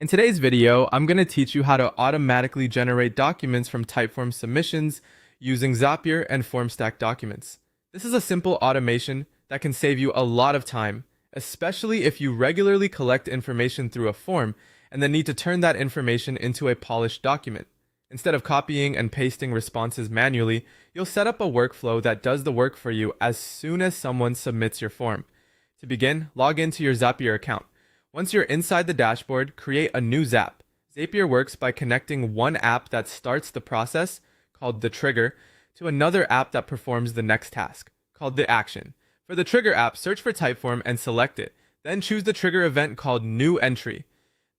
In today's video, I'm going to teach you how to automatically generate documents from Typeform submissions using Zapier and Formstack documents. This is a simple automation that can save you a lot of time, especially if you regularly collect information through a form and then need to turn that information into a polished document. Instead of copying and pasting responses manually, you'll set up a workflow that does the work for you as soon as someone submits your form. To begin, log into your Zapier account. Once you're inside the dashboard, create a new Zap. Zapier works by connecting one app that starts the process, called the trigger, to another app that performs the next task, called the action. For the trigger app, search for Typeform and select it. Then choose the trigger event called New Entry.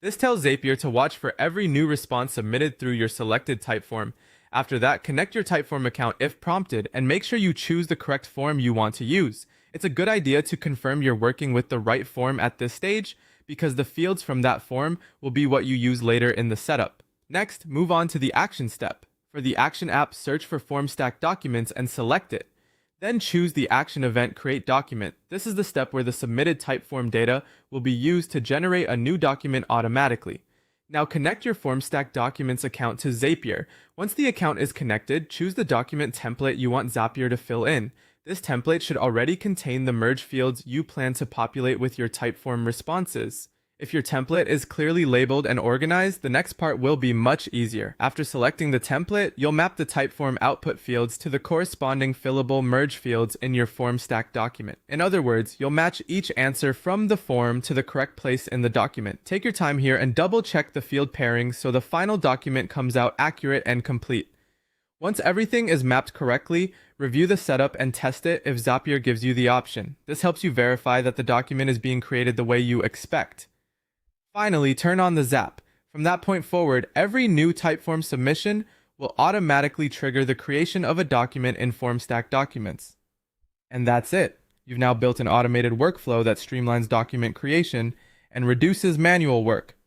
This tells Zapier to watch for every new response submitted through your selected Typeform. After that, connect your Typeform account if prompted and make sure you choose the correct form you want to use. It's a good idea to confirm you're working with the right form at this stage, because the fields from that form will be what you use later in the setup. Next, move on to the action step. For the action app, search for Formstack documents and select it. Then choose the action event Create Document. This is the step where the submitted Typeform data will be used to generate a new document automatically. Now connect your Formstack documents account to Zapier. Once the account is connected, choose the document template you want Zapier to fill in. This template should already contain the merge fields you plan to populate with your Typeform responses. If your template is clearly labeled and organized, the next part will be much easier. After selecting the template, you'll map the Typeform output fields to the corresponding fillable merge fields in your Formstack document. In other words, you'll match each answer from the form to the correct place in the document. Take your time here and double check the field pairings so the final document comes out accurate and complete. Once everything is mapped correctly, review the setup and test it if Zapier gives you the option. This helps you verify that the document is being created the way you expect. Finally, turn on the Zap. From that point forward, every new Typeform submission will automatically trigger the creation of a document in Formstack documents. And that's it. You've now built an automated workflow that streamlines document creation and reduces manual work.